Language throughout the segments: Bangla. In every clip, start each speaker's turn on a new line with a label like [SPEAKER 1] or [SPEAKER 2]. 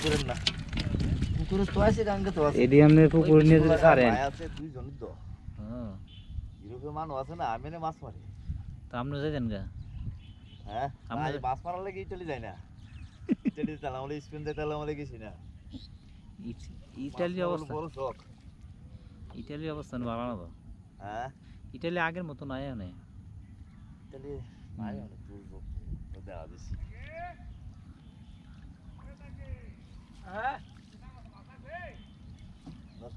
[SPEAKER 1] পুকুরের না পুকুরের তো আছে গাঙ্গে তো আছে
[SPEAKER 2] এডি আমনে পুকুর নিয়ে যদি ছাড়েন
[SPEAKER 1] আছে দুইজন তো
[SPEAKER 2] হ্যাঁ
[SPEAKER 1] ইউরোপে মানুষ আছে না আমি মাছ মারি
[SPEAKER 2] তো আমনে যাইতেন গা
[SPEAKER 1] হ্যাঁ আমি মাছ মারার লাগি ইটালি যাই না ইটালি চালাম আমরা স্পেন দিয়ে চালাম আমরা গেছি না
[SPEAKER 2] ইটালি অবস্থা
[SPEAKER 1] বড় শখ
[SPEAKER 2] ইটালি অবস্থান ভালো না তো
[SPEAKER 1] হ্যাঁ
[SPEAKER 2] ইটালি আগের মতো নাই না
[SPEAKER 1] ইটালি নাই অনেক দূর তো দেখা দিছি হ্যাঁ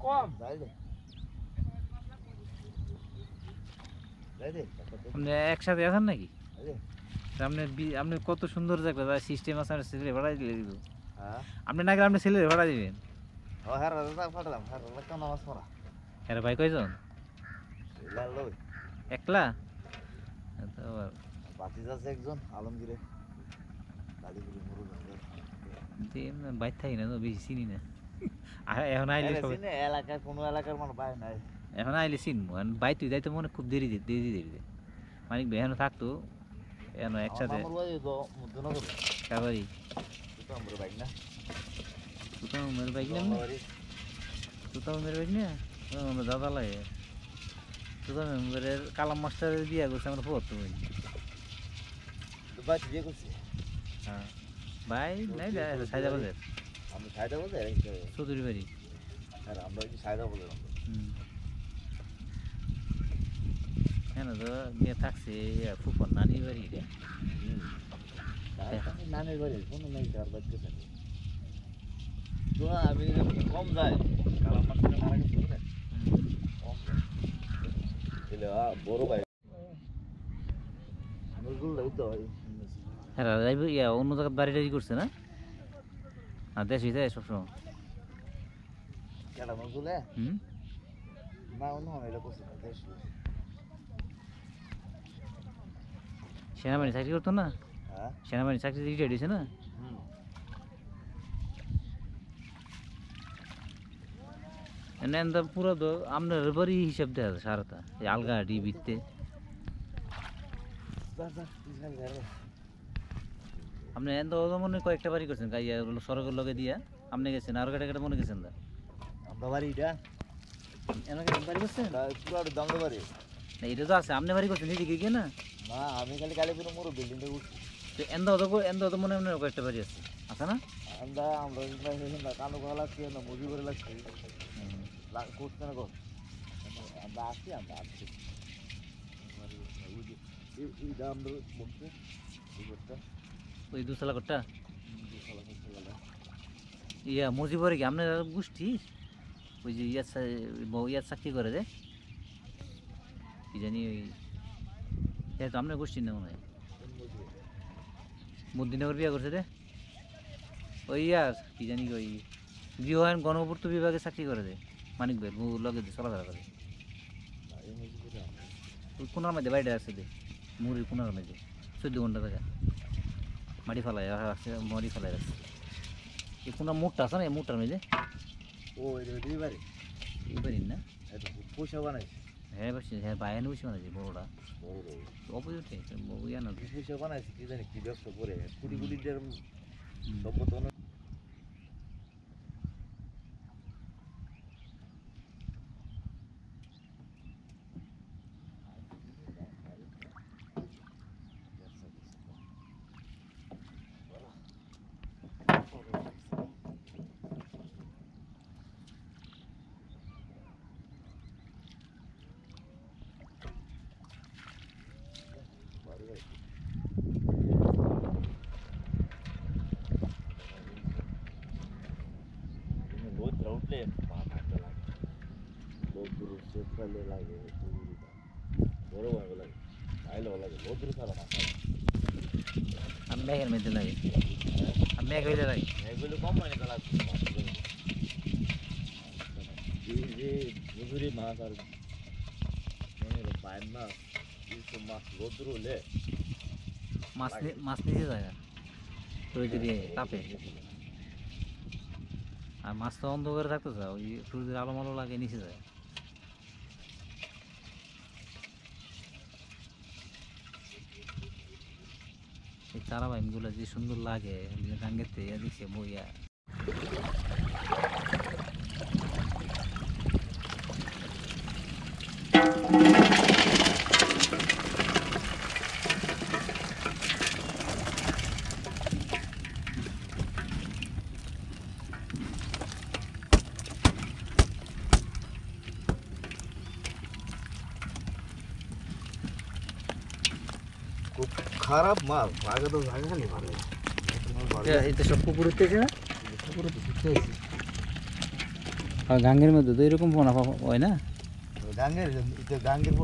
[SPEAKER 1] কম যাই দে
[SPEAKER 2] আপনি একসাথে আছেন নাকি আপনি কত সুন্দর জায়গা সিস্টেম আছে ছেলে ভাড়া দিলে দিব
[SPEAKER 1] হ্যাঁ
[SPEAKER 2] আপনি না গেলে আপনি ছেলে ভাড়া দিবেন
[SPEAKER 1] ও হ্যাঁ রাজা ফাটালাম হ্যাঁ রাজা নামাজ পড়া
[SPEAKER 2] হ্যাঁ ভাই কয়জন
[SPEAKER 1] লাল
[SPEAKER 2] একলা
[SPEAKER 1] বাতিজ আছে একজন আলমগীরে কালীপুরি মুরুল
[SPEAKER 2] বাইর থাকি না তো বেশি চিনি না এখন আইলে
[SPEAKER 1] এলাকায় কোনো এলাকার মানুষ বাইরে নাই
[SPEAKER 2] এখন আইলে চিনবো বাইর তুই যাইতে মনে খুব দেরি মানিক ভাই এখন থাকতো এখন একসাথে কাবারি
[SPEAKER 1] বাইক না
[SPEAKER 2] সুতামের বাইক না সুতামের বাইক না আমরা দাদা লাগে সুতামের কালাম মাস্টারের বিয়া করছে আমরা পড়তো
[SPEAKER 1] ভাই বিয়ে করছি
[SPEAKER 2] হ্যাঁ ভাই নাই সাইদাবাদের
[SPEAKER 1] আমি সাইদাবাদের
[SPEAKER 2] চৌধুরী বাড়ি
[SPEAKER 1] আর আমরা কি সাইদাবাদের
[SPEAKER 2] হ্যাঁ তো বিয়ে থাকছে ফুফর নানির বাড়ি রে
[SPEAKER 1] নানির বাড়ি কোনো নাই তার বাড়িতে থাকে তো আমি কম যাই কালাম মাস্টারে মারা গেছে না কম দিলে বড় ভাই আমি গুলো তো
[SPEAKER 2] হ্যাঁ যাইব অন্য জায়গায় বাড়ি টাড়ি করছে না আর দেশই যায় সবসময়
[SPEAKER 1] কেন বুঝলে না অন্য এটা করছে না দেশ
[SPEAKER 2] সেনাবাহিনী চাকরি করতো না
[SPEAKER 1] হ্যাঁ
[SPEAKER 2] সেনাবাহিনী চাকরি রিটায়ার্ড হয়েছে না এনে পুরো তো আপনার বাড়ি হিসাব দেওয়া যায় সারাটা এই আলগাহাটি বিতে আপনি এত মনে কয়েকটা বাড়ি করছেন গাইয়া সড়কের লগে দিয়া আপনি গেছেন আর কেটে মনে গেছেন না
[SPEAKER 1] আমরা বাড়িটা
[SPEAKER 2] এনাকে বাড়ি করছেন
[SPEAKER 1] পুরো দঙ্গ বাড়ি
[SPEAKER 2] না এটা তো আছে আপনি বাড়ি করছেন এদিকে গিয়ে না
[SPEAKER 1] না আমি খালি কালীপুর মোড় বিল্ডিংটা উঠছি
[SPEAKER 2] তো এন্দ তো মনে মনে কয়েকটা বাড়ি আছে না
[SPEAKER 1] আমরা কালো গলা লাগছে না মুজি করে লাগছে করছে না কর আমরা আসছি আমরা বলছে
[SPEAKER 2] ওই দুশালা কোটটা ইয়া মুজিবরে কি আপনার গোষ্ঠী ওই যে ইয়ার চাকরি করে যে কি জানি ওই তো আপনার গোষ্ঠীর না মনে হয় মুদ্দিনগর বিয়া করছে রে ওই ইয়ার কি জানি ওই গৃহায়ন গণপূর্ত বিভাগে চাকরি করে দে মানিক ভাই লগে চলাফেরা করে ওই কোনার মধ্যে বাড়িটা আছে দে মুড়ির কোনার মধ্যে 14 ঘন্টা থাকা মাটি ফেলাই রাখছে মাটি ফেলাই রাখছে এই কোনার মুখটা আছে না এই মুখটার মধ্যে
[SPEAKER 1] ও এই বাড়ি
[SPEAKER 2] না
[SPEAKER 1] পয়সা বানাইছে
[SPEAKER 2] হ্যাঁ বসে হ্যাঁ বাইরে বসে বানাইছে বড়টা অপোজিটে ইয়া না
[SPEAKER 1] পয়সা বানাইছে কি জানি কি ব্যবসা করে কুড়ি সভ্যতা উঠলে লাগে বড় ভালো লাগে খাইলেও লাগে বহুত দূর ছাড়া
[SPEAKER 2] আমি মেঘের মধ্যে লাগে আমি মেঘ হইলে লাগে
[SPEAKER 1] এগুলো কম মানে গলা যে মজুরি মাছ আর পায়ের মাছ এইসব মাছ রোদ্র হলে
[SPEAKER 2] মাছ নিচে যায় সূর্যের তাপে আর মাছ তো অন্ধকারে থাকতে চাও ওই সূর্যের আলো মালো লাগে নিচে যায় এই চারা বাইমগুলো যে সুন্দর লাগে গাঙ্গেতে দেখছে বইয়া
[SPEAKER 1] খুব খারাপ মাছ, আগে তো জায়গা খালি ভালো।
[SPEAKER 2] এই তো সব পুকুর উঠতেছে না, আর গাঙ্গের মধ্যে তো এরকম পোনা হয় না।
[SPEAKER 1] গাঙ্গের গাঙ্গের